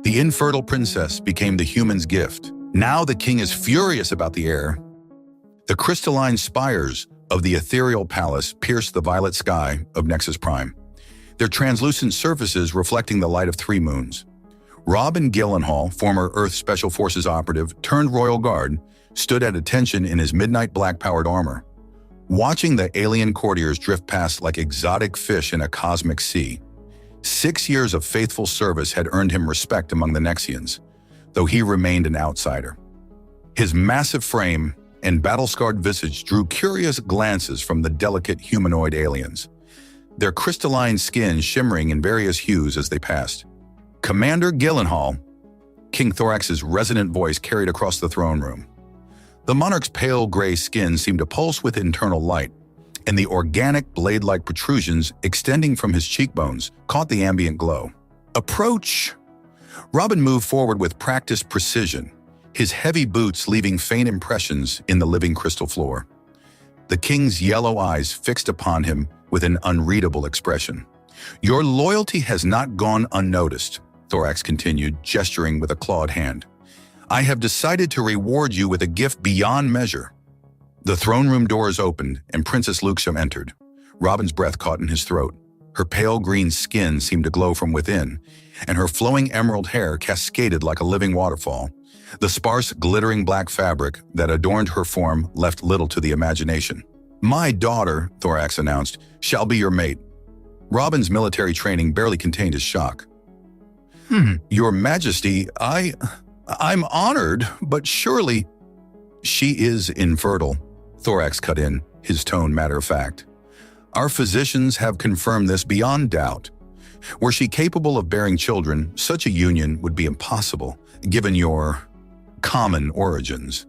The infertile princess became the human's gift. Now the king is furious about the heir. The crystalline spires of the ethereal palace pierce the violet sky of Nexus Prime, their translucent surfaces reflecting the light of 3 moons. Robin Gyllenhaal, former Earth Special Forces operative turned Royal Guard, stood at attention in his midnight black-powered armor, watching the alien courtiers drift past like exotic fish in a cosmic sea. 6 years of faithful service had earned him respect among the Nexians, though he remained an outsider. His massive frame and battle-scarred visage drew curious glances from the delicate humanoid aliens, their crystalline skin shimmering in various hues as they passed. "Commander Gyllenhaal," King Thorax's resonant voice carried across the throne room. The monarch's pale gray skin seemed to pulse with internal light, and the organic blade-like protrusions extending from his cheekbones caught the ambient glow. "Approach!" Robin moved forward with practiced precision, his heavy boots leaving faint impressions in the living crystal floor. The king's yellow eyes fixed upon him with an unreadable expression. "Your loyalty has not gone unnoticed," Thorax continued, gesturing with a clawed hand. "I have decided to reward you with a gift beyond measure." The throne room doors opened and Princess Luxia entered. Robin's breath caught in his throat. Her pale green skin seemed to glow from within, and her flowing emerald hair cascaded like a living waterfall. The sparse, glittering black fabric that adorned her form left little to the imagination. "My daughter," Thorax announced, "shall be your mate." Robin's military training barely contained his shock. "Your Majesty, I'm honored, but surely—" "She is infertile," Thorax cut in, his tone matter-of-fact. "Our physicians have confirmed this beyond doubt. Were she capable of bearing children, such a union would be impossible, given your common origins.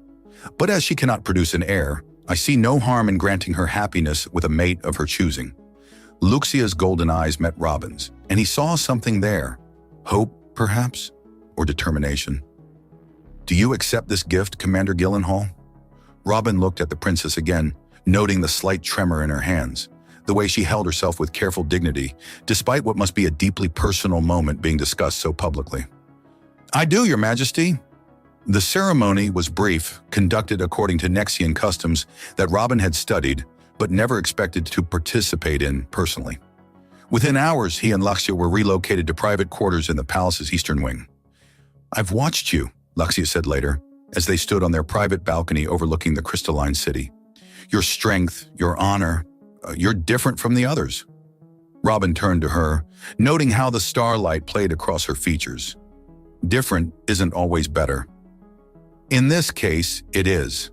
But as she cannot produce an heir, I see no harm in granting her happiness with a mate of her choosing." Luxia's golden eyes met Robin's, and he saw something there. Hope, perhaps, or determination. "Do you accept this gift, Commander Gyllenhaal?" Robin looked at the princess again, noting the slight tremor in her hands, the way she held herself with careful dignity, despite what must be a deeply personal moment being discussed so publicly. "I do, Your Majesty." The ceremony was brief, conducted according to Nexian customs that Robin had studied, but never expected to participate in personally. Within hours, he and Luxia were relocated to private quarters in the palace's eastern wing. "I've watched you," Luxia said later, as they stood on their private balcony overlooking the crystalline city. "Your strength, your honor, you're different from the others." Robin turned to her, noting how the starlight played across her features. "Different isn't always better. In this case, it is."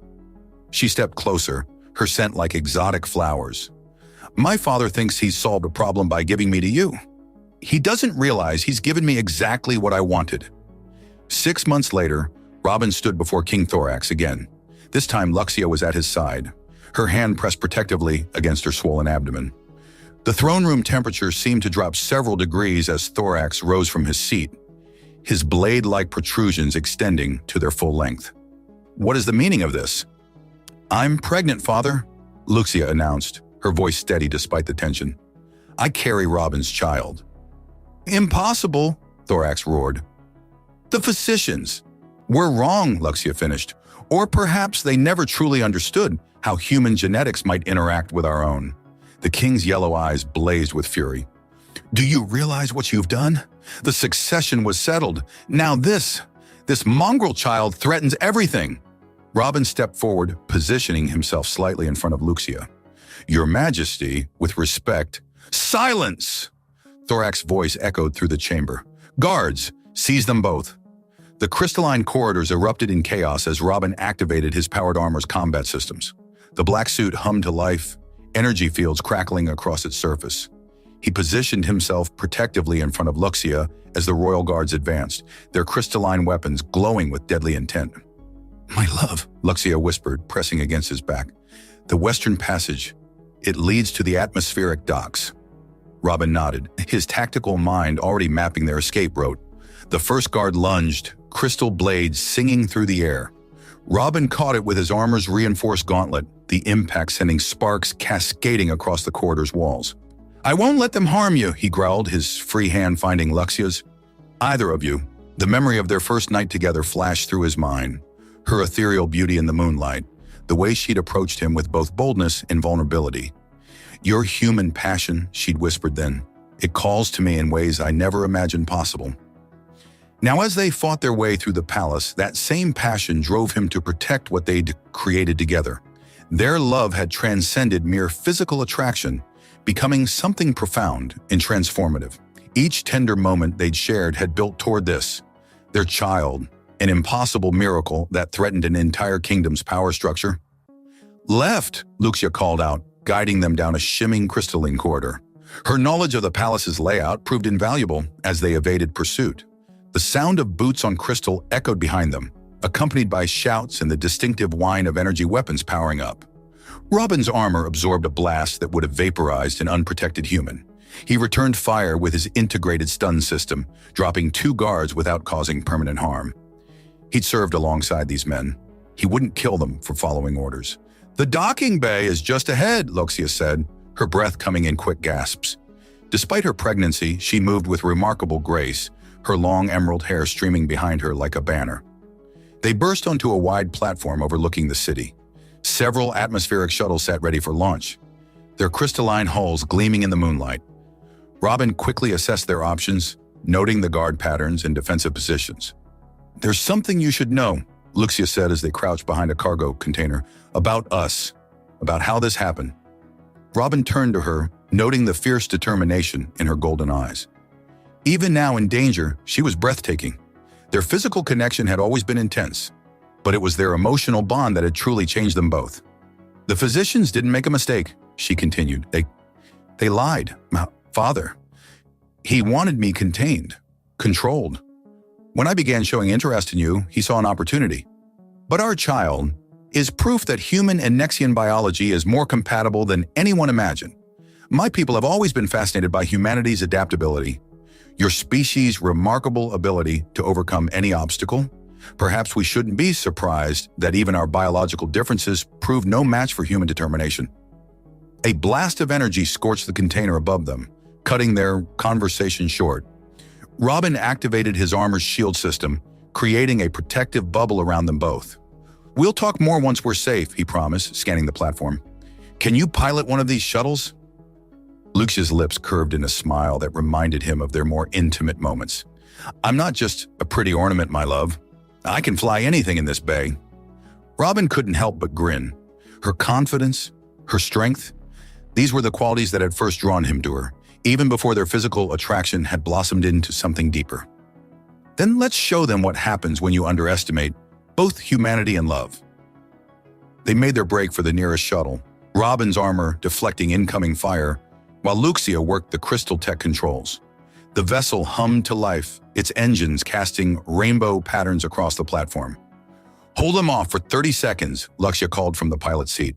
She stepped closer, her scent like exotic flowers. "My father thinks he's solved a problem by giving me to you. He doesn't realize he's given me exactly what I wanted." 6 months later, Robin stood before King Thorax again. This time Luxia was at his side, her hand pressed protectively against her swollen abdomen. The throne room temperature seemed to drop several degrees as Thorax rose from his seat, his blade-like protrusions extending to their full length. "What is the meaning of this?" "I'm pregnant, Father," Luxia announced, her voice steady despite the tension. "I carry Robin's child." "Impossible," Thorax roared. "The physicians were wrong," Luxia finished. "Or perhaps they never truly understood how human genetics might interact with our own." The king's yellow eyes blazed with fury. "Do you realize what you've done? The succession was settled. Now this mongrel child threatens everything." Robin stepped forward, positioning himself slightly in front of Luxia. "Your Majesty, with respect—" "Silence!" Thorax's voice echoed through the chamber. "Guards, seize them both." The crystalline corridors erupted in chaos as Robin activated his powered armor's combat systems. The black suit hummed to life, energy fields crackling across its surface. He positioned himself protectively in front of Luxia as the royal guards advanced, their crystalline weapons glowing with deadly intent. "My love," Luxia whispered, pressing against his back. "The western passage. It leads to the atmospheric docks." Robin nodded, his tactical mind already mapping their escape route. The first guard lunged, crystal blades singing through the air. Robin caught it with his armor's reinforced gauntlet, the impact sending sparks cascading across the corridor's walls. "I won't let them harm you," he growled, his free hand finding Luxia's. "Either of you," The memory of their first night together flashed through his mind, her ethereal beauty in the moonlight, the way she'd approached him with both boldness and vulnerability. "Your human passion," she'd whispered then. "It calls to me in ways I never imagined possible." Now, as they fought their way through the palace, that same passion drove him to protect what they'd created together. Their love had transcended mere physical attraction, becoming something profound and transformative. Each tender moment they'd shared had built toward this, their child, an impossible miracle that threatened an entire kingdom's power structure. "Left," Luxia called out, guiding them down a shimmering crystalline corridor. Her knowledge of the palace's layout proved invaluable as they evaded pursuit. The sound of boots on crystal echoed behind them, accompanied by shouts and the distinctive whine of energy weapons powering up. Robin's armor absorbed a blast that would have vaporized an unprotected human. He returned fire with his integrated stun system, dropping 2 guards without causing permanent harm. He'd served alongside these men. He wouldn't kill them for following orders. "The docking bay is just ahead," Luxia said, her breath coming in quick gasps. Despite her pregnancy, she moved with remarkable grace, her long emerald hair streaming behind her like a banner. They burst onto a wide platform overlooking the city. Several atmospheric shuttles sat ready for launch, their crystalline hulls gleaming in the moonlight. Robin quickly assessed their options, noting the guard patterns and defensive positions. "There's something you should know," Luxia said as they crouched behind a cargo container, "about us, about how this happened." Robin turned to her, noting the fierce determination in her golden eyes. Even now in danger, she was breathtaking. Their physical connection had always been intense, but it was their emotional bond that had truly changed them both. "The physicians didn't make a mistake," she continued. They lied. Father. He wanted me contained, controlled. When I began showing interest in you, he saw an opportunity. But our child is proof that human and Nexian biology is more compatible than anyone imagined. My people have always been fascinated by humanity's adaptability, your species' remarkable ability to overcome any obstacle. Perhaps we shouldn't be surprised that even our biological differences prove no match for human determination. A blast of energy scorched the container above them, cutting their conversation short. Robin activated his armor's shield system, creating a protective bubble around them both. "We'll talk more once we're safe," he promised, scanning the platform. "Can you pilot one of these shuttles?" Luxia's lips curved in a smile that reminded him of their more intimate moments. "I'm not just a pretty ornament, my love. I can fly anything in this bay." Robin couldn't help but grin. Her confidence, her strength, these were the qualities that had first drawn him to her, even before their physical attraction had blossomed into something deeper. "Then let's show them what happens when you underestimate both humanity and love." They made their break for the nearest shuttle, Robin's armor deflecting incoming fire, while Luxia worked the crystal tech controls. The vessel hummed to life, its engines casting rainbow patterns across the platform. "Hold them off for 30 seconds, Luxia called from the pilot's seat.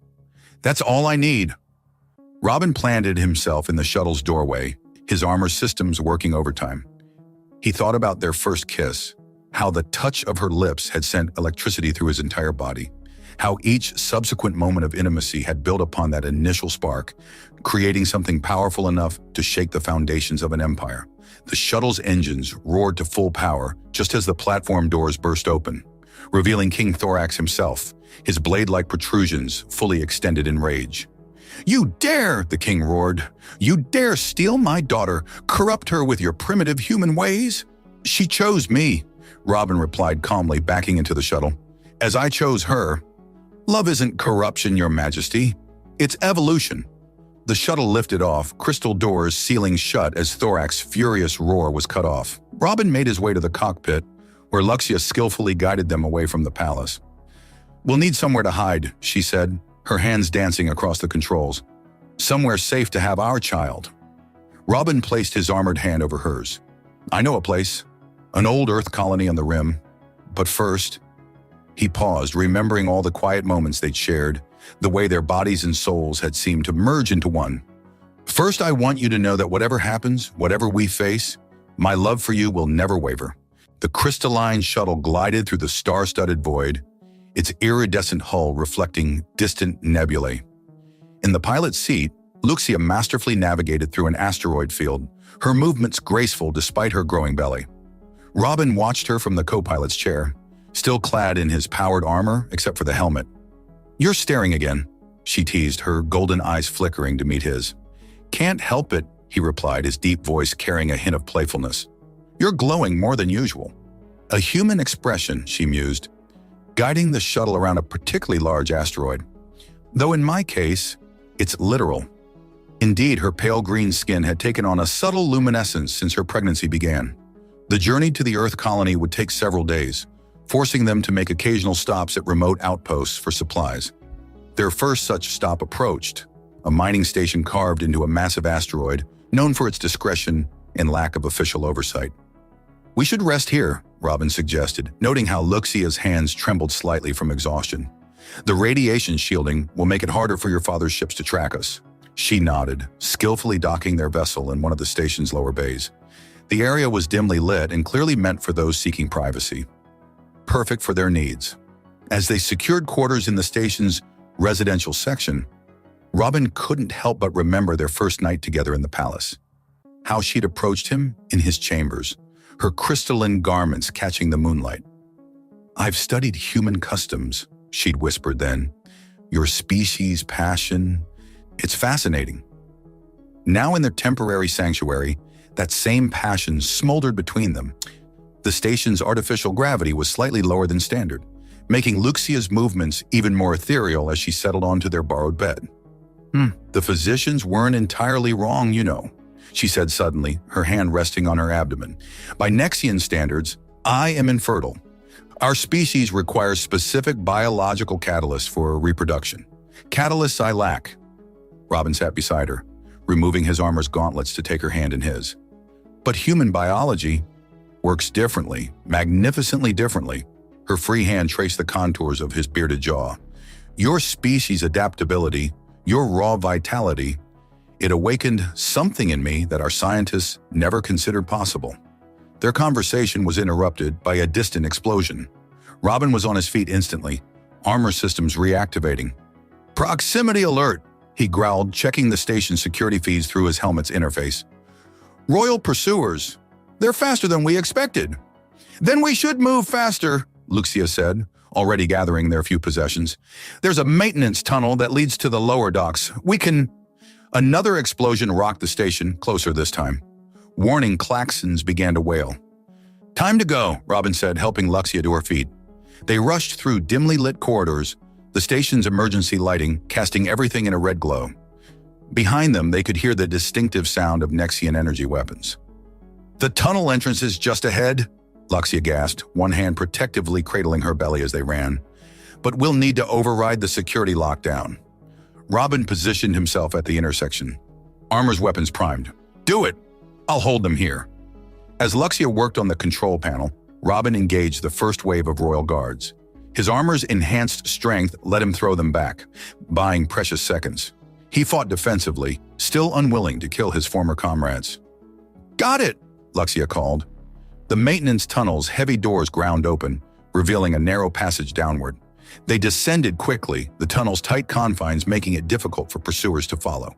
"That's all I need." Robin planted himself in the shuttle's doorway, his armor systems working overtime. He thought about their first kiss, how the touch of her lips had sent electricity through his entire body, how each subsequent moment of intimacy had built upon that initial spark, creating something powerful enough to shake the foundations of an empire. The shuttle's engines roared to full power just as the platform doors burst open, revealing King Thorax himself, his blade-like protrusions fully extended in rage. "You dare!" the king roared. "You dare steal my daughter, corrupt her with your primitive human ways?" "She chose me," Robin replied calmly, backing into the shuttle. "As I chose her. Love isn't corruption, your majesty. It's evolution." The shuttle lifted off, crystal doors sealing shut as Thorax's furious roar was cut off. Robin made his way to the cockpit, where Luxia skillfully guided them away from the palace. "We'll need somewhere to hide," she said, her hands dancing across the controls. "Somewhere safe to have our child." Robin placed his armored hand over hers. "I know a place, an old Earth colony on the rim. But first," he paused, remembering all the quiet moments they'd shared, the way their bodies and souls had seemed to merge into one. "First, I want you to know that whatever happens, whatever we face, my love for you will never waver." The crystalline shuttle glided through the star-studded void, its iridescent hull reflecting distant nebulae. In the pilot's seat, Luxia masterfully navigated through an asteroid field, her movements graceful despite her growing belly. Robin watched her from the co-pilot's chair, still clad in his powered armor except for the helmet. "You're staring again," she teased, her golden eyes flickering to meet his. "Can't help it," he replied, his deep voice carrying a hint of playfulness. "You're glowing more than usual." "A human expression," she mused, guiding the shuttle around a particularly large asteroid. "Though in my case, it's literal." Indeed, her pale green skin had taken on a subtle luminescence since her pregnancy began. The journey to the Earth colony would take several days, forcing them to make occasional stops at remote outposts for supplies. Their first such stop approached, a mining station carved into a massive asteroid, known for its discretion and lack of official oversight. "We should rest here," Robin suggested, noting how Luxia's hands trembled slightly from exhaustion. "The radiation shielding will make it harder for your father's ships to track us." She nodded, skillfully docking their vessel in one of the station's lower bays. The area was dimly lit and clearly meant for those seeking privacy. Perfect for their needs. As they secured quarters in the station's residential section, Robin couldn't help but remember their first night together in the palace. How she'd approached him in his chambers, her crystalline garments catching the moonlight. "I've studied human customs," she'd whispered then. "Your species' passion. It's fascinating." Now in their temporary sanctuary, that same passion smoldered between them. The station's artificial gravity was slightly lower than standard, making Luxia's movements even more ethereal as she settled onto their borrowed bed. The physicians weren't entirely wrong, you know," she said suddenly, her hand resting on her abdomen. "By Nexian standards, I am infertile. Our species requires specific biological catalysts for reproduction. Catalysts I lack." Robin sat beside her, removing his armor's gauntlets to take her hand in his. "But human biology works differently, magnificently differently." Her free hand traced the contours of his bearded jaw. "Your species' adaptability, your raw vitality, it awakened something in me that our scientists never considered possible." Their conversation was interrupted by a distant explosion. Robin was on his feet instantly, armor systems reactivating. "Proximity alert," he growled, checking the station's security feeds through his helmet's interface. "Royal pursuers. They're faster than we expected." "Then we should move faster," Luxia said, already gathering their few possessions. "There's a maintenance tunnel that leads to the lower docks. We can—" Another explosion rocked the station, closer this time. Warning klaxons began to wail. "Time to go," Robin said, helping Luxia to her feet. They rushed through dimly lit corridors, the station's emergency lighting casting everything in a red glow. Behind them, they could hear the distinctive sound of Nexian energy weapons. "The tunnel entrance is just ahead," Luxia gasped, one hand protectively cradling her belly as they ran. "But we'll need to override the security lockdown." Robin positioned himself at the intersection. Armor's weapons primed. "Do it! I'll hold them here." As Luxia worked on the control panel, Robin engaged the first wave of royal guards. His armor's enhanced strength let him throw them back, buying precious seconds. He fought defensively, still unwilling to kill his former comrades. "Got it!" Luxia called. The maintenance tunnel's heavy doors ground open, revealing a narrow passage downward. They descended quickly, the tunnel's tight confines making it difficult for pursuers to follow.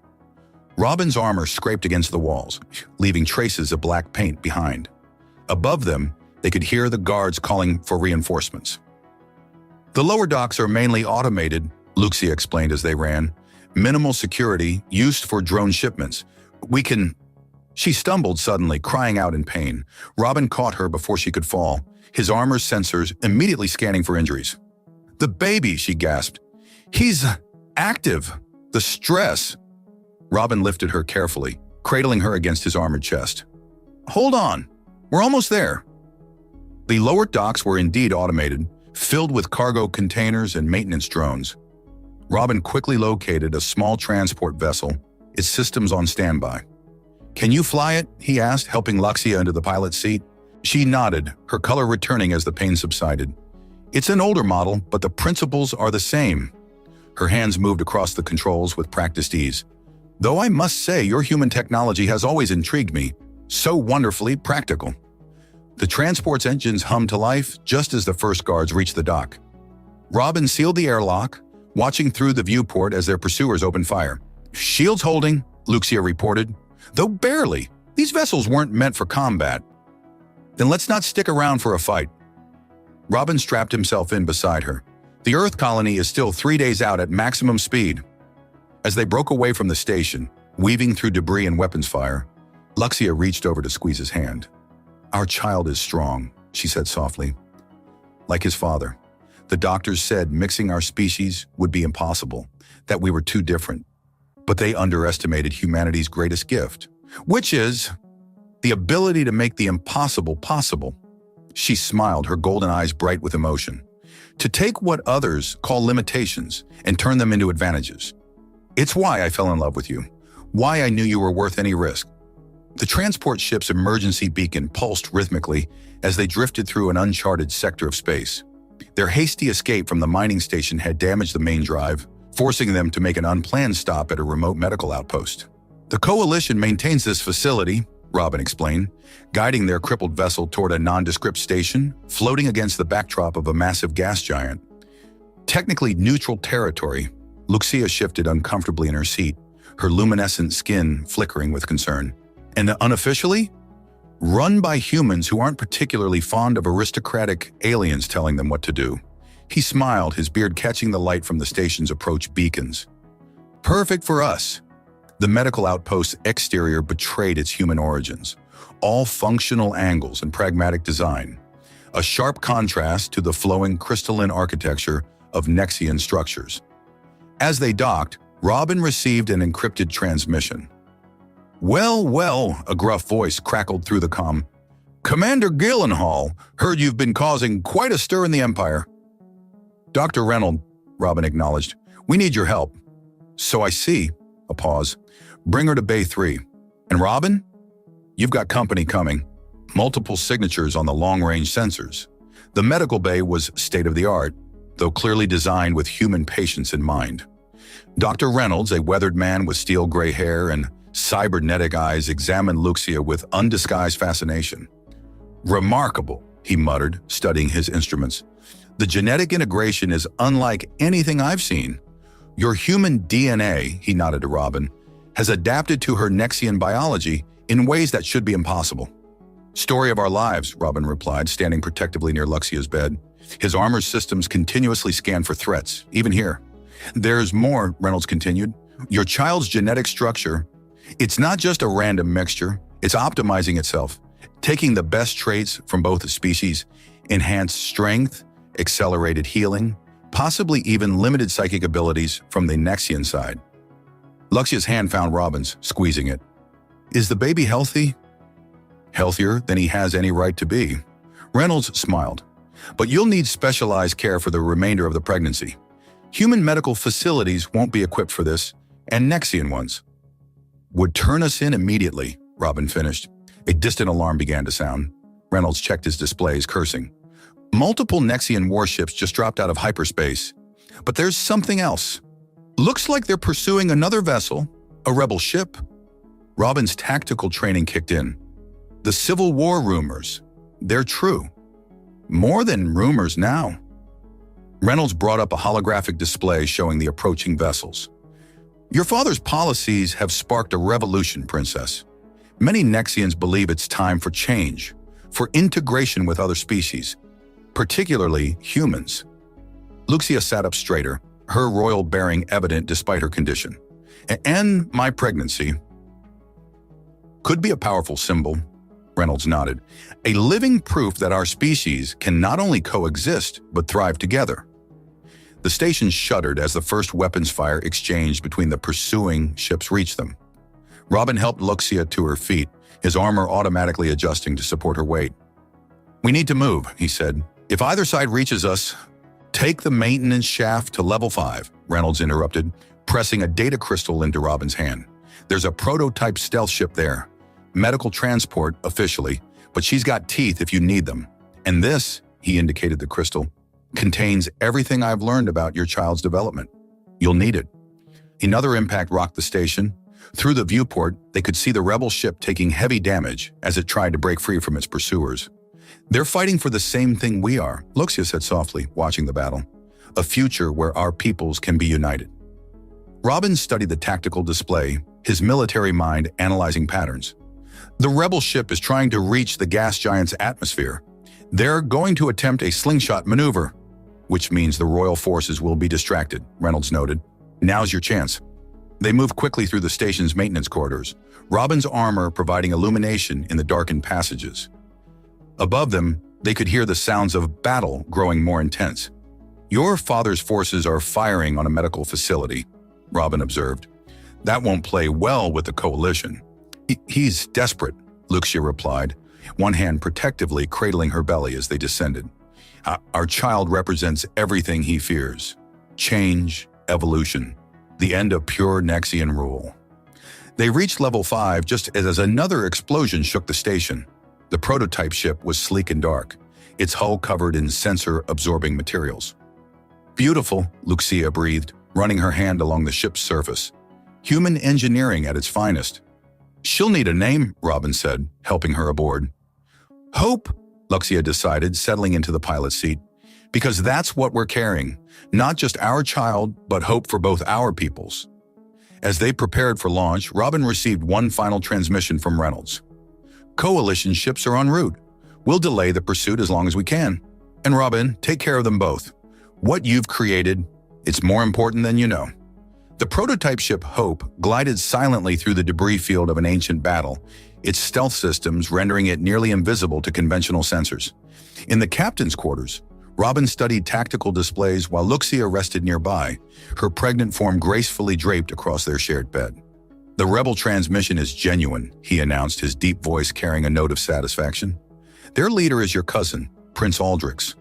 Robin's armor scraped against the walls, leaving traces of black paint behind. Above them, they could hear the guards calling for reinforcements. "The lower docks are mainly automated," Luxia explained as they ran. "Minimal security, used for drone shipments. We can—" She stumbled suddenly, crying out in pain. Robin caught her before she could fall, his armor's sensors immediately scanning for injuries. "The baby," she gasped. "He's active. The stress." Robin lifted her carefully, cradling her against his armored chest. "Hold on. We're almost there." The lower docks were indeed automated, filled with cargo containers and maintenance drones. Robin quickly located a small transport vessel, its systems on standby. "Can you fly it?" he asked, helping Luxia into the pilot's seat. She nodded, her color returning as the pain subsided. "It's an older model, but the principles are the same." Her hands moved across the controls with practiced ease. "Though I must say your human technology has always intrigued me. So wonderfully practical." The transport's engines hummed to life just as the first guards reached the dock. Robin sealed the airlock, watching through the viewport as their pursuers opened fire. "Shields holding," Luxia reported. "Though barely. These vessels weren't meant for combat." Then let's not stick around for a fight. Robin strapped himself in beside her. The Earth colony is still 3 days out at maximum speed. As they broke away from the station, weaving through debris and weapons fire, Luxia reached over to squeeze his hand. "Our child is strong," she said softly. "Like his father. The doctors said mixing our species would be impossible, that we were too different. But they underestimated humanity's greatest gift, which is the ability to make the impossible possible." She smiled, her golden eyes bright with emotion. "To take what others call limitations and turn them into advantages. It's why I fell in love with you, why I knew you were worth any risk." The transport ship's emergency beacon pulsed rhythmically as they drifted through an uncharted sector of space. Their hasty escape from the mining station had damaged the main drive, forcing them to make an unplanned stop at a remote medical outpost. "The Coalition maintains this facility," Robin explained, guiding their crippled vessel toward a nondescript station, floating against the backdrop of a massive gas giant. Technically neutral territory, Luxia shifted uncomfortably in her seat, her luminescent skin flickering with concern. "And unofficially? Run by humans who aren't particularly fond of aristocratic aliens telling them what to do." He smiled, his beard catching the light from the station's approach beacons. "Perfect for us." The medical outpost's exterior betrayed its human origins, all functional angles and pragmatic design, a sharp contrast to the flowing crystalline architecture of Nexian structures. As they docked, Robin received an encrypted transmission. "Well, well," a gruff voice crackled through the comm. "Commander Gyllenhaal, heard you've been causing quite a stir in the Empire." "Dr. Reynolds," Robin acknowledged, "we need your help." "So I see." A pause. "Bring her to Bay 3. And Robin, you've got company coming. Multiple signatures on the long-range sensors." The medical bay was state-of-the-art, though clearly designed with human patience in mind. Dr. Reynolds, a weathered man with steel gray hair and cybernetic eyes, examined Luxia with undisguised fascination. "Remarkable," he muttered, studying his instruments. "The genetic integration is unlike anything I've seen. Your human DNA," he nodded to Robin, "has adapted to her Nexian biology in ways that should be impossible." "Story of our lives," Robin replied, standing protectively near Luxia's bed. His armor systems continuously scanned for threats, even here. "There's more," Reynolds continued. "Your child's genetic structure, it's not just a random mixture, it's optimizing itself, taking the best traits from both species, enhanced strength, accelerated healing, possibly even limited psychic abilities from the Nexian side." Luxia's hand found Robin's, squeezing it. "Is the baby healthy?" "Healthier than he has any right to be." Reynolds smiled. "But you'll need specialized care for the remainder of the pregnancy. Human medical facilities won't be equipped for this, and Nexian ones." "Would turn us in immediately," Robin finished. A distant alarm began to sound. Reynolds checked his displays, cursing. "Multiple Nexian warships just dropped out of hyperspace. But there's something else. Looks like they're pursuing another vessel, a rebel ship." Robin's tactical training kicked in. "The Civil War rumors, they're true. More than rumors now." Reynolds brought up a holographic display showing the approaching vessels. "Your father's policies have sparked a revolution, Princess. Many Nexians believe it's time for change, for integration with other species, particularly humans." Luxia sat up straighter, her royal bearing evident despite her condition. "And my pregnancy could be a powerful symbol," Reynolds nodded. "A living proof that our species can not only coexist, but thrive together." The station shuddered as the first weapons fire exchanged between the pursuing ships reached them. Robin helped Luxia to her feet, his armor automatically adjusting to support her weight. "We need to move," he said. "If either side reaches us, take the maintenance shaft to level 5, Reynolds interrupted, pressing a data crystal into Robin's hand. "There's a prototype stealth ship there. Medical transport, officially, but she's got teeth if you need them. And this," he indicated the crystal, "contains everything I've learned about your child's development. You'll need it." Another impact rocked the station. Through the viewport, they could see the rebel ship taking heavy damage as it tried to break free from its pursuers. "They're fighting for the same thing we are," Luxia said softly, watching the battle. "A future where our peoples can be united." Robin studied the tactical display, his military mind analyzing patterns. The rebel ship is trying to reach the gas giant's atmosphere. They're going to attempt a slingshot maneuver, which means the royal forces will be distracted, Reynolds noted. Now's your chance. They moved quickly through the station's maintenance corridors, Robin's armor providing illumination in the darkened passages. Above them, they could hear the sounds of battle growing more intense. Your father's forces are firing on a medical facility, Robin observed. That won't play well with the coalition. He's desperate, Luxia replied, one hand protectively cradling her belly as they descended. Our child represents everything he fears. Change, evolution, the end of pure Nexian rule. They reached level 5 just as another explosion shook the station. The prototype ship was sleek and dark, its hull covered in sensor-absorbing materials. Beautiful, Luxia breathed, running her hand along the ship's surface. Human engineering at its finest. She'll need a name, Robin said, helping her aboard. Hope, Luxia decided, settling into the pilot's seat. Because that's what we're carrying, not just our child, but hope for both our peoples. As they prepared for launch, Robin received one final transmission from Reynolds. Coalition ships are en route. We'll delay the pursuit as long as we can. And Robin, take care of them both. What you've created, it's more important than you know. The prototype ship Hope glided silently through the debris field of an ancient battle, its stealth systems rendering it nearly invisible to conventional sensors. In the captain's quarters, Robin studied tactical displays while Luxia rested nearby, her pregnant form gracefully draped across their shared bed. The rebel transmission is genuine, he announced, his deep voice carrying a note of satisfaction. Their leader is your cousin, Prince Aldrich.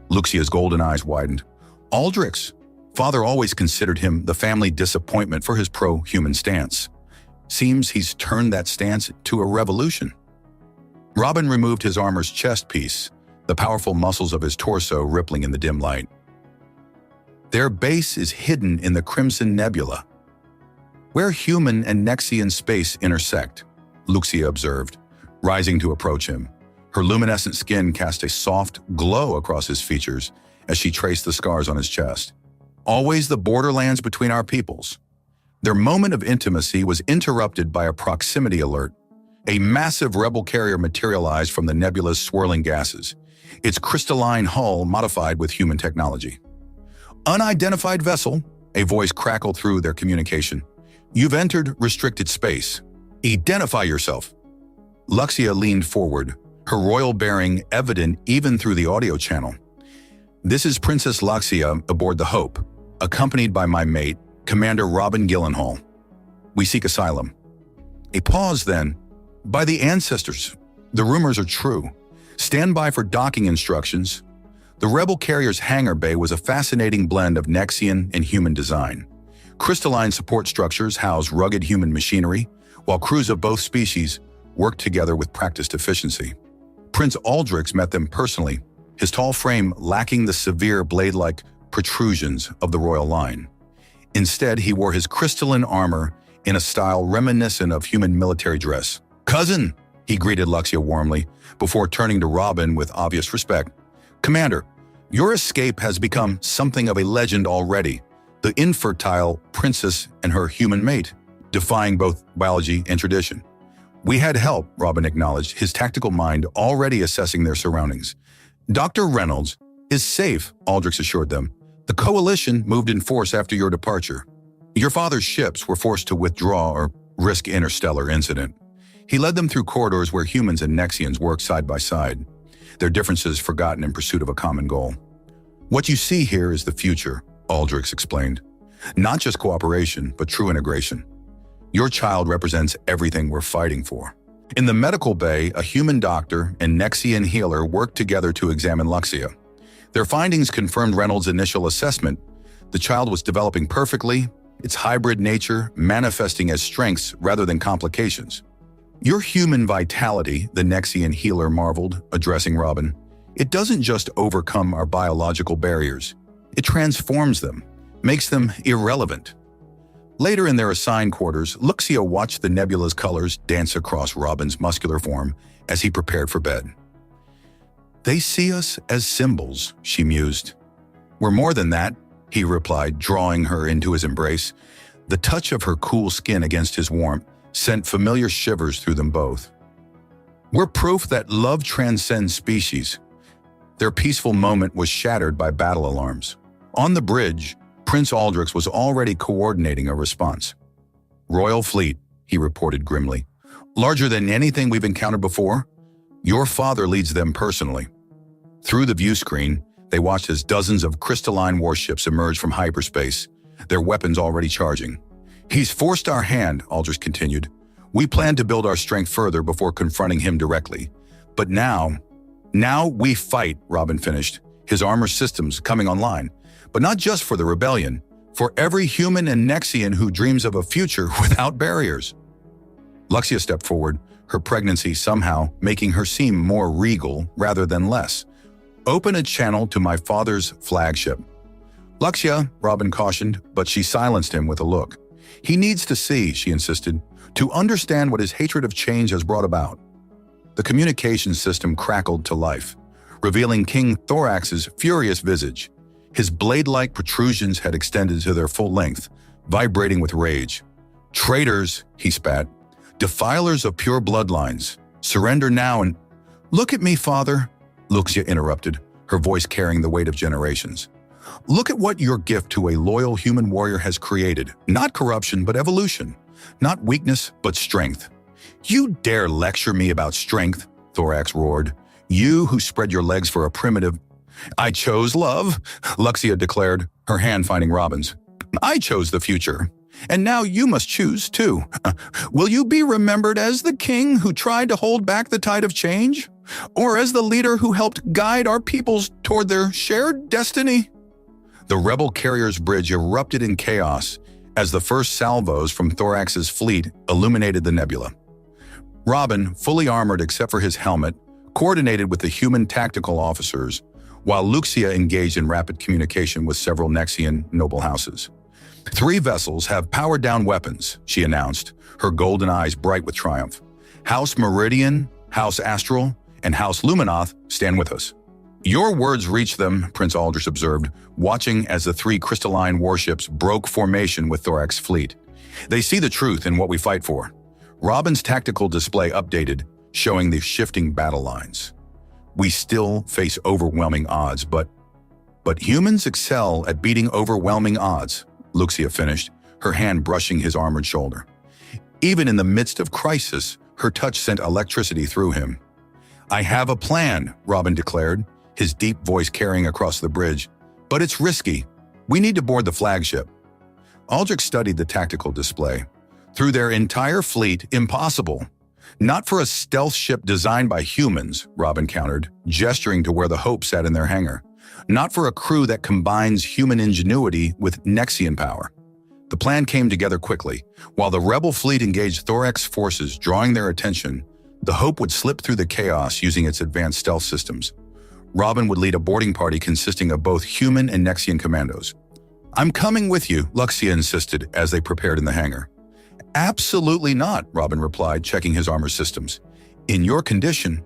Luxia's golden eyes widened. Aldrich? Father always considered him the family disappointment for his pro-human stance. Seems he's turned that stance to a revolution. Robin removed his armor's chest piece, the powerful muscles of his torso rippling in the dim light. Their base is hidden in the Crimson Nebula, where human and Nexian space intersect, Luxia observed, rising to approach him. Her luminescent skin cast a soft glow across his features as she traced the scars on his chest. Always the borderlands between our peoples. Their moment of intimacy was interrupted by a proximity alert. A massive rebel carrier materialized from the nebula's swirling gases, its crystalline hull modified with human technology. Unidentified vessel, a voice crackled through their communication. You've entered restricted space. Identify yourself. Luxia leaned forward, her royal bearing evident even through the audio channel. This is Princess Luxia aboard the Hope, accompanied by my mate, Commander Robin Gyllenhaal. We seek asylum. A pause then. By the ancestors, the rumors are true. Stand by for docking instructions. The rebel carrier's hangar bay was a fascinating blend of Nexian and human design. Crystalline support structures house rugged human machinery, while crews of both species worked together with practiced efficiency. Prince Aldrich met them personally, his tall frame lacking the severe blade-like protrusions of the royal line. Instead, he wore his crystalline armor in a style reminiscent of human military dress. Cousin, he greeted Luxia warmly, before turning to Robin with obvious respect. Commander, your escape has become something of a legend already. The infertile princess and her human mate, defying both biology and tradition. We had help, Robin acknowledged, his tactical mind already assessing their surroundings. Dr. Reynolds is safe, Aldrich assured them. The coalition moved in force after your departure. Your father's ships were forced to withdraw or risk interstellar incident. He led them through corridors where humans and Nexians worked side by side, their differences forgotten in pursuit of a common goal. What you see here is the future, Aldrich explained. Not just cooperation, but true integration. Your child represents everything we're fighting for. In the medical bay, a human doctor and Nexian healer worked together to examine Luxia. Their findings confirmed Reynolds' initial assessment. The child was developing perfectly, its hybrid nature manifesting as strengths rather than complications. Your human vitality, the Nexian healer marveled, addressing Robin. It doesn't just overcome our biological barriers. It transforms them, makes them irrelevant. Later in their assigned quarters, Luxia watched the nebula's colors dance across Robin's muscular form as he prepared for bed. They see us as symbols, she mused. We're more than that, he replied, drawing her into his embrace. The touch of her cool skin against his warmth sent familiar shivers through them both. We're proof that love transcends species. Their peaceful moment was shattered by battle alarms. On the bridge, Prince Aldrich was already coordinating a response. "Royal fleet," he reported grimly. "Larger than anything we've encountered before. Your father leads them personally." Through the view screen, they watched as dozens of crystalline warships emerged from hyperspace, their weapons already charging. "He's forced our hand," Aldrich continued. "We plan to build our strength further before confronting him directly. But now we fight," Robin finished, his armor systems coming online. "But not just for the rebellion, for every human and Nexian who dreams of a future without barriers." Luxia stepped forward, her pregnancy somehow making her seem more regal rather than less. "Open a channel to my father's flagship." "Luxia," Robin cautioned, but she silenced him with a look. "He needs to see," she insisted, "to understand what his hatred of change has brought about." The communication system crackled to life, revealing King Thorax's furious visage. His blade-like protrusions had extended to their full length, vibrating with rage. "Traitors," he spat. "Defilers of pure bloodlines. Surrender now and—" "Look at me, father," Luxia interrupted, her voice carrying the weight of generations. "Look at what your gift to a loyal human warrior has created. Not corruption, but evolution. Not weakness, but strength." "You dare lecture me about strength," Thorax roared. "You who spread your legs for a primitive—" "I chose love," Luxia declared, her hand finding Robin's. "I chose the future. And now you must choose, too. Will you be remembered as the king who tried to hold back the tide of change? Or as the leader who helped guide our peoples toward their shared destiny?" The rebel carrier's bridge erupted in chaos as the first salvos from Thorax's fleet illuminated the nebula. Robin, fully armored except for his helmet, coordinated with the human tactical officers, while Luxia engaged in rapid communication with several Nexian noble houses. "3 vessels have powered-down weapons," she announced, her golden eyes bright with triumph. "House Meridian, House Astral, and House Luminoth stand with us." "Your words reach them," Prince Aldrich observed, watching as the 3 crystalline warships broke formation with Thorax's fleet. "They see the truth in what we fight for." Robin's tactical display updated, showing the shifting battle lines. "We still face overwhelming odds, but humans excel at beating overwhelming odds," Luxia finished, her hand brushing his armored shoulder. Even in the midst of crisis, her touch sent electricity through him. "I have a plan," Robin declared, his deep voice carrying across the bridge. "But it's risky. We need to board the flagship." Aldrich studied the tactical display. "Through their entire fleet, impossible. Not for a stealth ship designed by humans," Robin countered, gesturing to where the Hope sat in their hangar. "Not for a crew that combines human ingenuity with Nexian power." The plan came together quickly. While the rebel fleet engaged Thorax forces, drawing their attention, the Hope would slip through the chaos using its advanced stealth systems. Robin would lead a boarding party consisting of both human and Nexian commandos. "I'm coming with you," Luxia insisted as they prepared in the hangar. "Absolutely not," Robin replied, checking his armor systems. "In your condition—"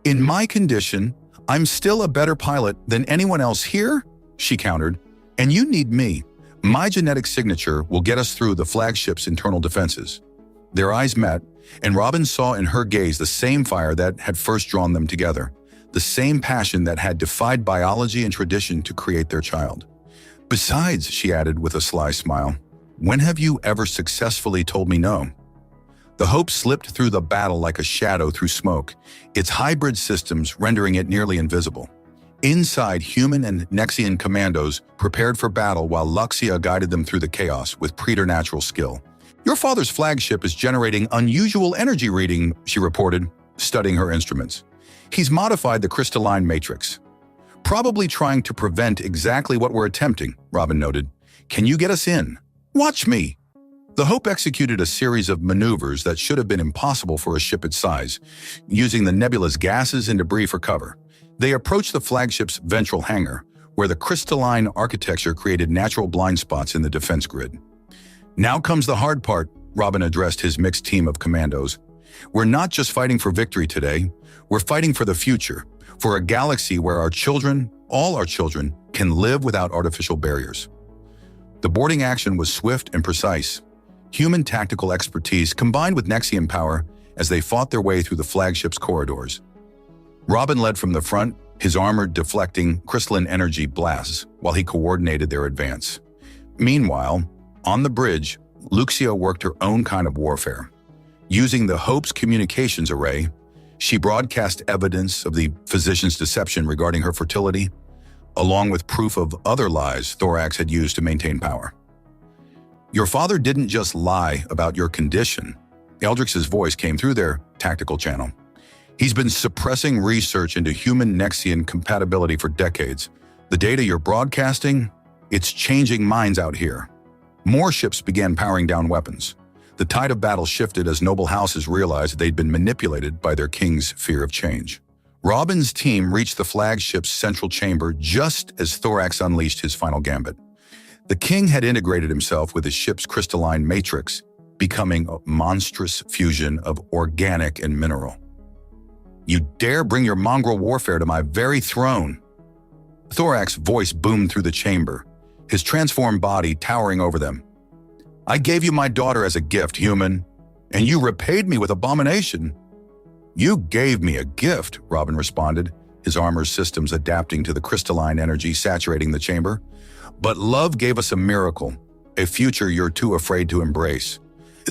"In my condition, I'm still a better pilot than anyone else here," she countered. "And you need me. My genetic signature will get us through the flagship's internal defenses." Their eyes met, and Robin saw in her gaze the same fire that had first drawn them together, the same passion that had defied biology and tradition to create their child. "Besides," she added with a sly smile, "when have you ever successfully told me no?" The Hope slipped through the battle like a shadow through smoke, its hybrid systems rendering it nearly invisible. Inside, human and Nexian commandos prepared for battle while Luxia guided them through the chaos with preternatural skill. "Your father's flagship is generating unusual energy reading," she reported, studying her instruments. "He's modified the crystalline matrix. Probably trying to prevent exactly what we're attempting," Robin noted. "Can you get us in? Watch me." The Hope executed a series of maneuvers that should have been impossible for a ship its size, using the nebula's gases and debris for cover. They approached the flagship's ventral hangar, where the crystalline architecture created natural blind spots in the defense grid. "Now comes the hard part," Robin addressed his mixed team of commandos. "We're not just fighting for victory today, we're fighting for the future, for a galaxy where our children, all our children, can live without artificial barriers." The boarding action was swift and precise. Human tactical expertise combined with Nexian power as they fought their way through the flagship's corridors. Robin led from the front, his armor deflecting crystalline energy blasts while he coordinated their advance. Meanwhile, on the bridge, Luxia worked her own kind of warfare. Using the Hope's communications array, she broadcast evidence of the physician's deception regarding her fertility, along with proof of other lies Thorax had used to maintain power. "Your father didn't just lie about your condition," Eldrix's voice came through their tactical channel. "He's been suppressing research into human Nexian compatibility for decades. The data you're broadcasting, it's changing minds out here." More ships began powering down weapons. The tide of battle shifted as noble houses realized they'd been manipulated by their king's fear of change. Robin's team reached the flagship's central chamber just as Thorax unleashed his final gambit. The king had integrated himself with his ship's crystalline matrix, becoming a monstrous fusion of organic and mineral. "You dare bring your mongrel warfare to my very throne!" Thorax's voice boomed through the chamber, his transformed body towering over them. "I gave you my daughter as a gift, human, and you repaid me with abomination." "You gave me a gift," Robin responded, his armor's systems adapting to the crystalline energy saturating the chamber. "But love gave us a miracle, a future you're too afraid to embrace."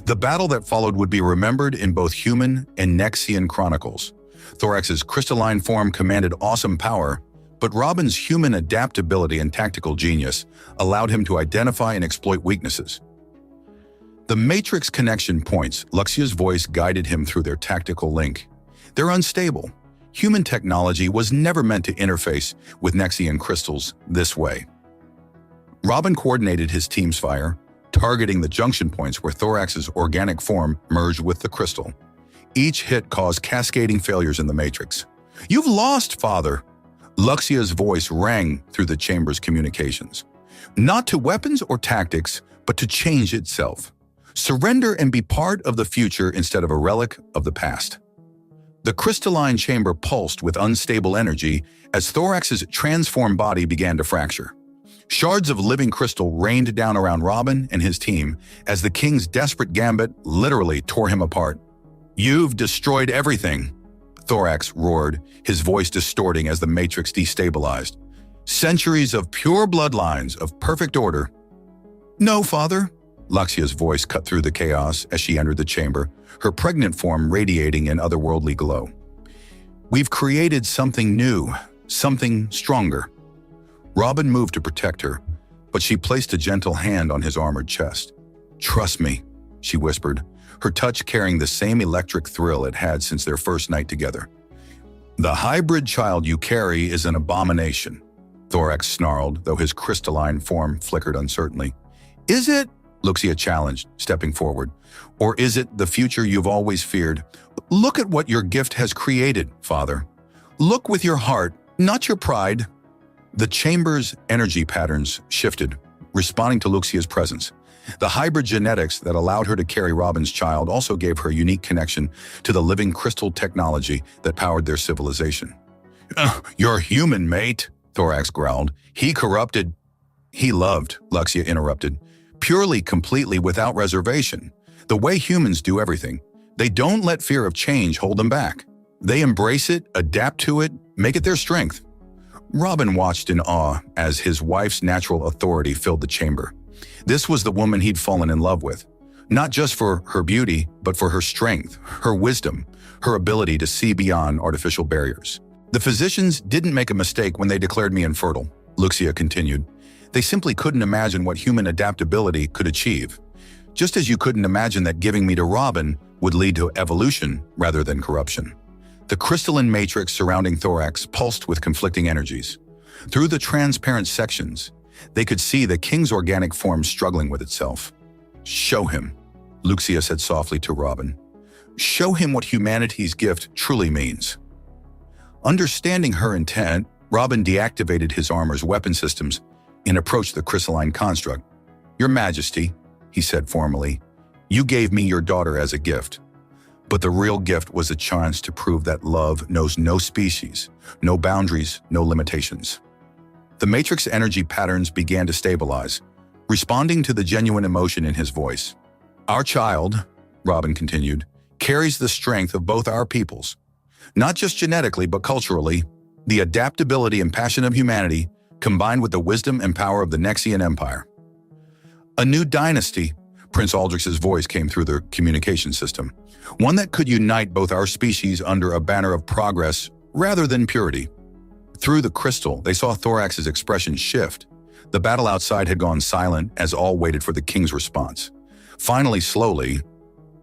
The battle that followed would be remembered in both human and Nexian chronicles. Thorax's crystalline form commanded awesome power, but Robin's human adaptability and tactical genius allowed him to identify and exploit weaknesses. The Matrix connection points, Luxia's voice guided him through their tactical link. They're unstable. Human technology was never meant to interface with Nexian crystals this way. Robin coordinated his team's fire, targeting the junction points where Thorax's organic form merged with the crystal. Each hit caused cascading failures in the Matrix. "You've lost, Father!" Luxia's voice rang through the chamber's communications. "Not to weapons or tactics, but to change itself. Surrender and be part of the future instead of a relic of the past." The crystalline chamber pulsed with unstable energy as Thorax's transformed body began to fracture. Shards of living crystal rained down around Robin and his team as the king's desperate gambit literally tore him apart. "You've destroyed everything," Thorax roared, his voice distorting as the Matrix destabilized. "Centuries of pure bloodlines of perfect order." "No, Father." Luxia's voice cut through the chaos as she entered the chamber, her pregnant form radiating an otherworldly glow. "We've created something new, something stronger." Robin moved to protect her, but she placed a gentle hand on his armored chest. "Trust me," she whispered, her touch carrying the same electric thrill it had since their first night together. "The hybrid child you carry is an abomination," Thorax snarled, though his crystalline form flickered uncertainly. "Is it?" Luxia challenged, stepping forward. "Or is it the future you've always feared? Look at what your gift has created, Father. Look with your heart, not your pride." The chamber's energy patterns shifted, responding to Luxia's presence. The hybrid genetics that allowed her to carry Robin's child also gave her a unique connection to the living crystal technology that powered their civilization. "You're human, mate," Thorax growled. "He corrupted—" "He loved," Luxia interrupted. "Purely, completely, without reservation. The way humans do everything. They don't let fear of change hold them back. They embrace it, adapt to it, make it their strength." Robin watched in awe as his wife's natural authority filled the chamber. This was the woman he'd fallen in love with, not just for her beauty, but for her strength, her wisdom, her ability to see beyond artificial barriers. "The physicians didn't make a mistake when they declared me infertile," Luxia continued. "They simply couldn't imagine what human adaptability could achieve. Just as you couldn't imagine that giving me to Robin would lead to evolution rather than corruption." The crystalline matrix surrounding Thorax pulsed with conflicting energies. Through the transparent sections, they could see the king's organic form struggling with itself. "Show him," Luxia said softly to Robin. "Show him what humanity's gift truly means." Understanding her intent, Robin deactivated his armor's weapon systems and approached the crystalline construct. "Your Majesty," he said formally, "you gave me your daughter as a gift. But the real gift was a chance to prove that love knows no species, no boundaries, no limitations." The Matrix energy patterns began to stabilize, responding to the genuine emotion in his voice. "Our child," Robin continued, carries the strength of both our peoples. Not just genetically, but culturally, the adaptability and passion of humanity combined with the wisdom and power of the Nexian Empire. A new dynasty, Prince Aldrich's voice came through the communication system, one that could unite both our species under a banner of progress rather than purity. Through the crystal, they saw Thorax's expression shift. The battle outside had gone silent as all waited for the king's response. Finally, slowly,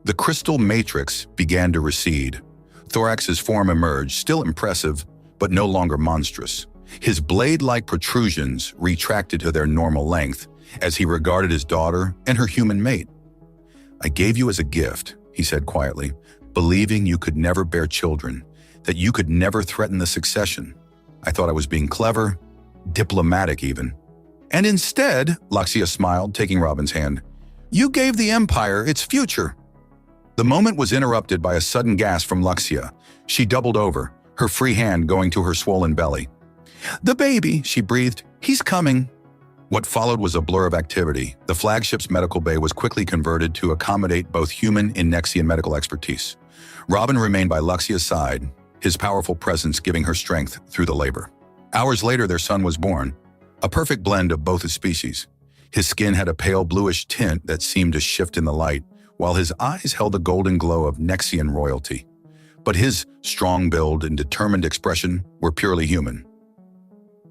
the crystal matrix began to recede. Thorax's form emerged, still impressive, but no longer monstrous. His blade-like protrusions retracted to their normal length as he regarded his daughter and her human mate. "I gave you as a gift," he said quietly, "believing you could never bear children, that you could never threaten the succession. I thought I was being clever, diplomatic even. And instead," Luxia smiled, taking Robin's hand, "you gave the Empire its future." The moment was interrupted by a sudden gasp from Luxia. She doubled over, her free hand going to her swollen belly. "The baby," she breathed. "He's coming." What followed was a blur of activity. The flagship's medical bay was quickly converted to accommodate both human and Nexian medical expertise. Robin remained by Luxia's side, his powerful presence giving her strength through the labor. Hours later, their son was born, a perfect blend of both his species. His skin had a pale bluish tint that seemed to shift in the light, while his eyes held a golden glow of Nexian royalty. But his strong build and determined expression were purely human.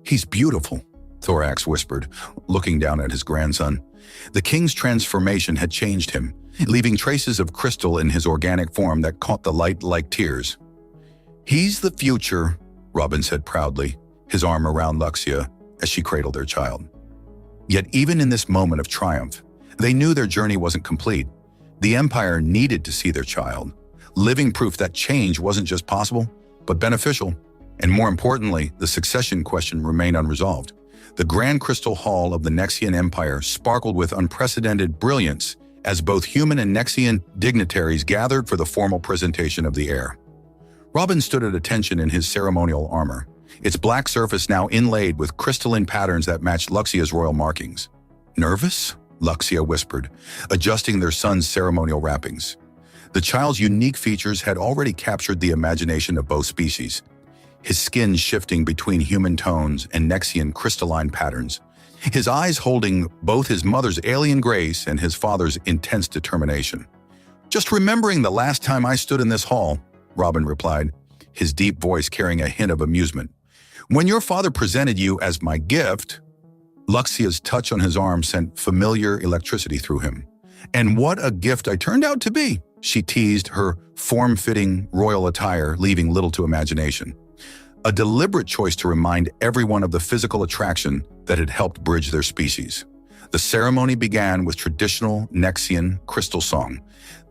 "He's beautiful," Thorax whispered, looking down at his grandson. The king's transformation had changed him, leaving traces of crystal in his organic form that caught the light like tears. "He's the future," Robin said proudly, his arm around Luxia as she cradled their child. Yet even in this moment of triumph, they knew their journey wasn't complete. The Empire needed to see their child, living proof that change wasn't just possible, but beneficial. And more importantly, the succession question remained unresolved. The Grand Crystal Hall of the Nexian Empire sparkled with unprecedented brilliance as both human and Nexian dignitaries gathered for the formal presentation of the heir. Robin stood at attention in his ceremonial armor, its black surface now inlaid with crystalline patterns that matched Luxia's royal markings. "Nervous?" Luxia whispered, adjusting their son's ceremonial wrappings. The child's unique features had already captured the imagination of both species, his skin shifting between human tones and Nexian crystalline patterns, his eyes holding both his mother's alien grace and his father's intense determination. "Just remembering the last time I stood in this hall," Robin replied, his deep voice carrying a hint of amusement. "When your father presented you as my gift," Luxia's touch on his arm sent familiar electricity through him. "And what a gift I turned out to be," she teased, her form-fitting royal attire leaving little to imagination. A deliberate choice to remind everyone of the physical attraction that had helped bridge their species. The ceremony began with traditional Nexian crystal song,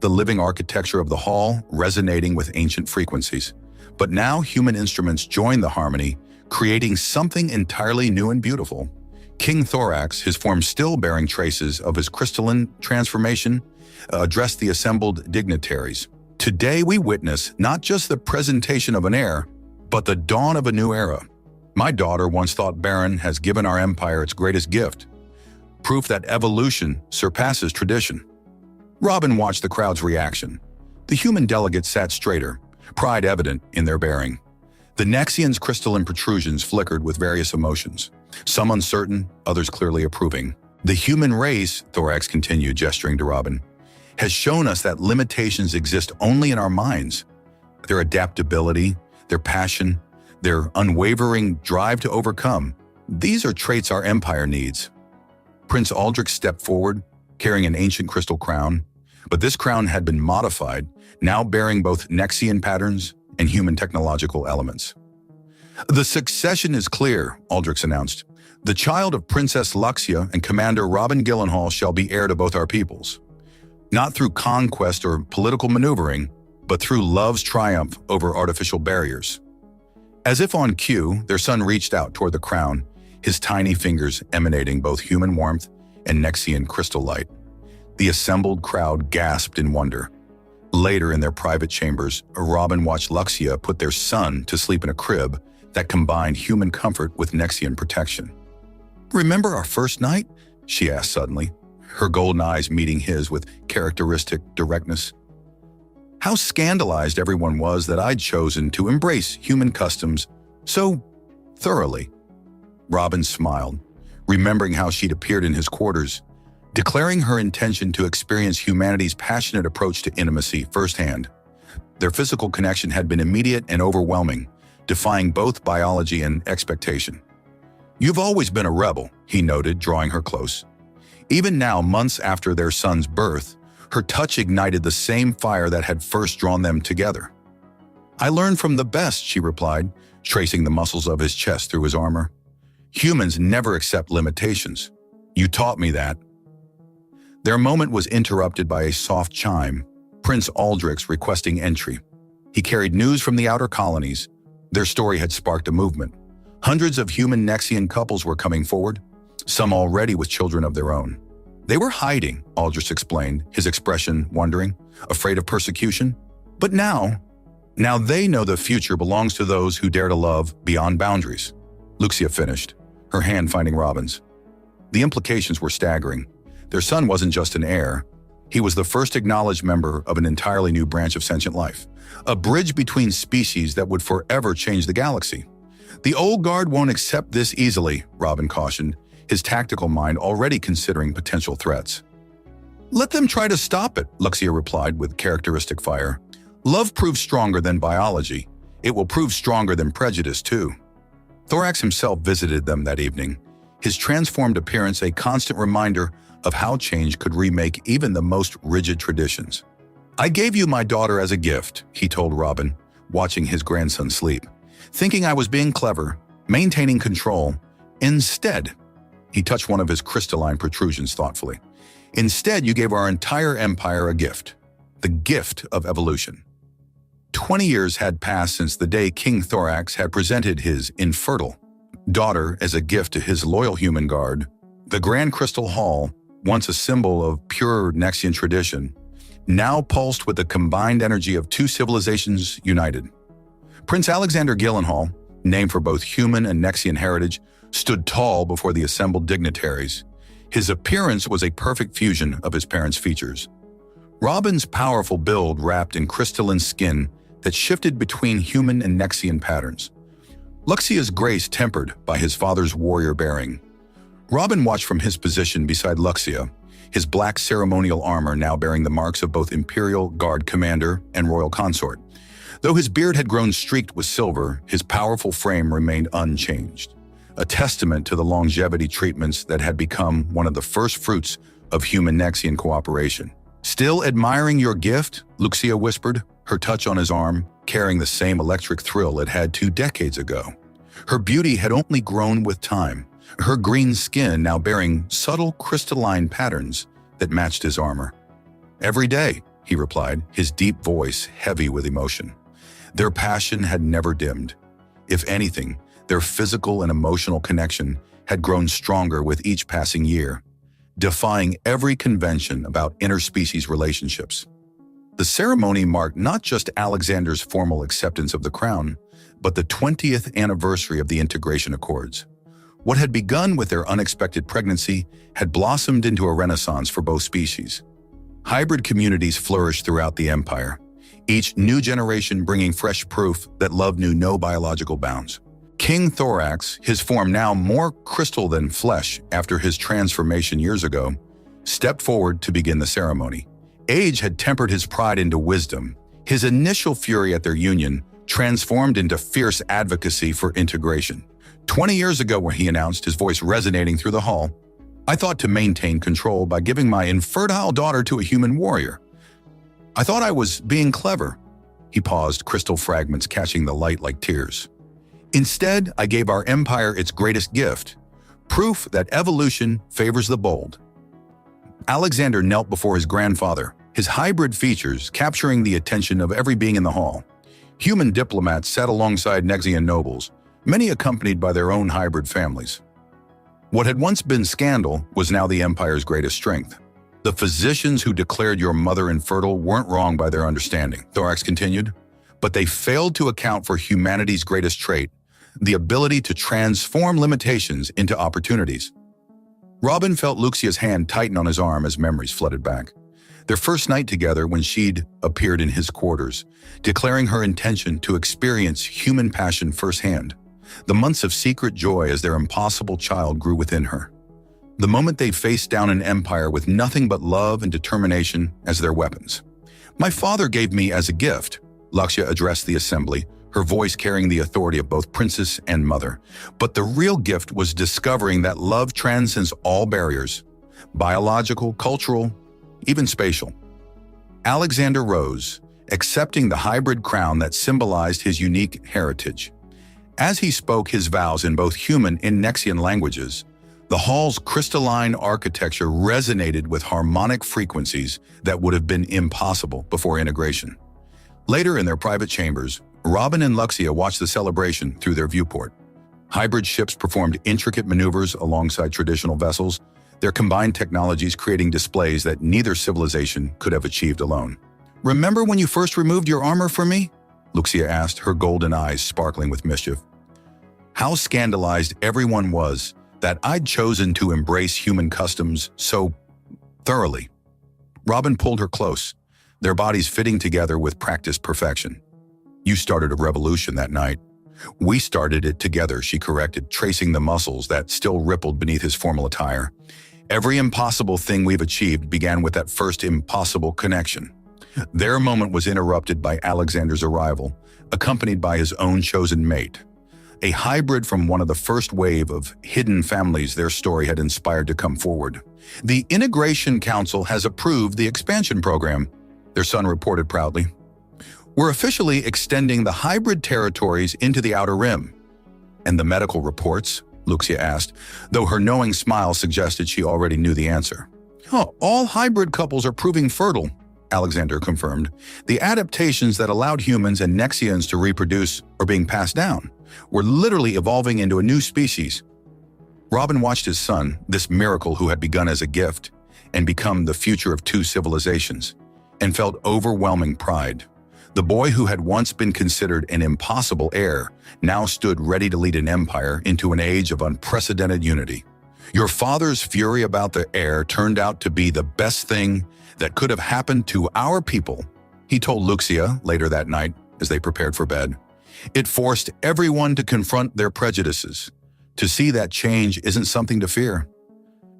the living architecture of the hall resonating with ancient frequencies. But now human instruments joined the harmony, creating something entirely new and beautiful. King Thorax, his form still bearing traces of his crystalline transformation, addressed the assembled dignitaries. "Today we witness not just the presentation of an heir, but the dawn of a new era. My daughter once thought Baron has given our empire its greatest gift, proof that evolution surpasses tradition." Robin watched the crowd's reaction. The human delegates sat straighter, pride evident in their bearing. The Nexian's crystalline protrusions flickered with various emotions, some uncertain, others clearly approving. "The human race," Thorax continued, gesturing to Robin, "has shown us that limitations exist only in our minds. Their adaptability, their passion, their unwavering drive to overcome, these are traits our empire needs." Prince Aldrich stepped forward, carrying an ancient crystal crown, but this crown had been modified, now bearing both Nexian patterns and human technological elements. "The succession is clear," Aldrich announced. "The child of Princess Luxia and Commander Robin Gyllenhaal shall be heir to both our peoples. Not through conquest or political maneuvering, but through love's triumph over artificial barriers." As if on cue, their son reached out toward the crown, his tiny fingers emanating both human warmth and Nexian crystal light. The assembled crowd gasped in wonder. Later in their private chambers, Robin watched Luxia put their son to sleep in a crib that combined human comfort with Nexian protection. "Remember our first night?" she asked suddenly, her golden eyes meeting his with characteristic directness. How scandalized everyone was that I'd chosen to embrace human customs so thoroughly. Robin smiled, remembering how she'd appeared in his quarters, declaring her intention to experience humanity's passionate approach to intimacy firsthand. Their physical connection had been immediate and overwhelming, defying both biology and expectation. "You've always been a rebel," he noted, drawing her close. Even now, months after their son's birth, her touch ignited the same fire that had first drawn them together. "I learned from the best," she replied, tracing the muscles of his chest through his armor. "Humans never accept limitations. You taught me that." Their moment was interrupted by a soft chime, Prince Aldrich requesting entry. He carried news from the outer colonies. Their story had sparked a movement. Hundreds of human Nexian couples were coming forward, some already with children of their own. "They were hiding," Aldrich explained, his expression wondering, afraid of persecution. "But now they know the future belongs to those who dare to love beyond boundaries." Luxia finished, her hand finding Robin's. The implications were staggering. Their son wasn't just an heir. He was the first acknowledged member of an entirely new branch of sentient life, a bridge between species that would forever change the galaxy. "The old guard won't accept this easily," Robin cautioned, his tactical mind already considering potential threats. "Let them try to stop it," Luxia replied with characteristic fire. "Love proves stronger than biology. It will prove stronger than prejudice, too." Thorax himself visited them that evening, his transformed appearance a constant reminder of how change could remake even the most rigid traditions. "I gave you my daughter as a gift," he told Robin, watching his grandson sleep, thinking I was being clever, maintaining control. Instead, he touched one of his crystalline protrusions thoughtfully. "Instead, you gave our entire empire a gift, the gift of evolution." 20 years had passed since the day King Thorax had presented his infertile daughter as a gift to his loyal human guard. The Grand Crystal Hall, once a symbol of pure Nexian tradition, now pulsed with the combined energy of two civilizations united. Prince Alexander Gyllenhaal, named for both human and Nexian heritage, stood tall before the assembled dignitaries. His appearance was a perfect fusion of his parents' features. Robin's powerful build wrapped in crystalline skin that shifted between human and Nexian patterns. Luxia's grace tempered by his father's warrior bearing. Robin watched from his position beside Luxia, his black ceremonial armor now bearing the marks of both Imperial Guard commander and royal consort. Though his beard had grown streaked with silver, his powerful frame remained unchanged, a testament to the longevity treatments that had become one of the first fruits of human-Nexian cooperation. "Still admiring your gift?" Luxia whispered, her touch on his arm carrying the same electric thrill it had 2 decades ago. Her beauty had only grown with time, her green skin now bearing subtle crystalline patterns that matched his armor. "Every day," he replied, his deep voice heavy with emotion. Their passion had never dimmed. If anything, their physical and emotional connection had grown stronger with each passing year, defying every convention about interspecies relationships. The ceremony marked not just Alexander's formal acceptance of the crown, but the 20th anniversary of the Integration Accords. What had begun with their unexpected pregnancy had blossomed into a renaissance for both species. Hybrid communities flourished throughout the empire, each new generation bringing fresh proof that love knew no biological bounds. King Thorax, his form now more crystal than flesh after his transformation years ago, stepped forward to begin the ceremony. Age had tempered his pride into wisdom. His initial fury at their union transformed into fierce advocacy for integration. 20 years ago, when he announced, his voice resonating through the hall, "I thought to maintain control by giving my infertile daughter to a human warrior. I thought I was being clever." He paused, crystal fragments catching the light like tears. "Instead, I gave our empire its greatest gift, proof that evolution favors the bold." Alexander knelt before his grandfather, his hybrid features capturing the attention of every being in the hall. Human diplomats sat alongside Nexian nobles, many accompanied by their own hybrid families. What had once been scandal was now the empire's greatest strength. "The physicians who declared your mother infertile weren't wrong by their understanding," Thorax continued, "but they failed to account for humanity's greatest trait, the ability to transform limitations into opportunities." Robin felt Luxia's hand tighten on his arm as memories flooded back. Their first night together when she'd appeared in his quarters, declaring her intention to experience human passion firsthand. The months of secret joy as their impossible child grew within her. The moment they faced down an empire with nothing but love and determination as their weapons. "My father gave me as a gift," Luxia addressed the assembly, her voice carrying the authority of both princess and mother. But the real gift was discovering that love transcends all barriers, biological, cultural, even spatial. Alexander rose, accepting the hybrid crown that symbolized his unique heritage. As he spoke his vows in both human and Nexian languages, the hall's crystalline architecture resonated with harmonic frequencies that would have been impossible before integration. Later in their private chambers, Robin and Luxia watched the celebration through their viewport. Hybrid ships performed intricate maneuvers alongside traditional vessels, their combined technologies creating displays that neither civilization could have achieved alone. "Remember when you first removed your armor for me?" Luxia asked, her golden eyes sparkling with mischief. "How scandalized everyone was that I'd chosen to embrace human customs so thoroughly." Robin pulled her close, their bodies fitting together with practiced perfection. "You started a revolution that night." "We started it together," she corrected, tracing the muscles that still rippled beneath his formal attire. "Every impossible thing we've achieved began with that first impossible connection." Their moment was interrupted by Alexander's arrival, accompanied by his own chosen mate. A hybrid from one of the first wave of hidden families their story had inspired to come forward. "The Integration Council has approved the expansion program," their son reported proudly. "We're officially extending the hybrid territories into the Outer Rim." "And the medical reports?" Luxia asked, though her knowing smile suggested she already knew the answer. "Oh, all hybrid couples are proving fertile," Alexander confirmed. "The adaptations that allowed humans and Nexians to reproduce are being passed down. We're literally evolving into a new species." Robin watched his son, this miracle who had begun as a gift and become the future of two civilizations, and felt overwhelming pride. The boy who had once been considered an impossible heir now stood ready to lead an empire into an age of unprecedented unity. "Your father's fury about the heir turned out to be the best thing that could have happened to our people," he told Luxia later that night as they prepared for bed. "It forced everyone to confront their prejudices, to see that change isn't something to fear."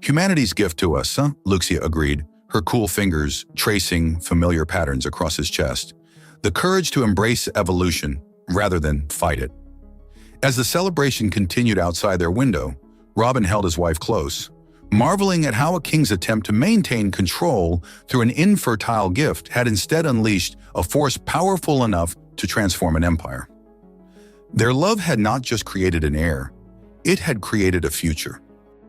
"Humanity's gift to us, huh?" Luxia agreed, her cool fingers tracing familiar patterns across his chest. "The courage to embrace evolution rather than fight it." As the celebration continued outside their window, Robin held his wife close, marveling at how a king's attempt to maintain control through an infertile gift had instead unleashed a force powerful enough to transform an empire. Their love had not just created an heir, it had created a future.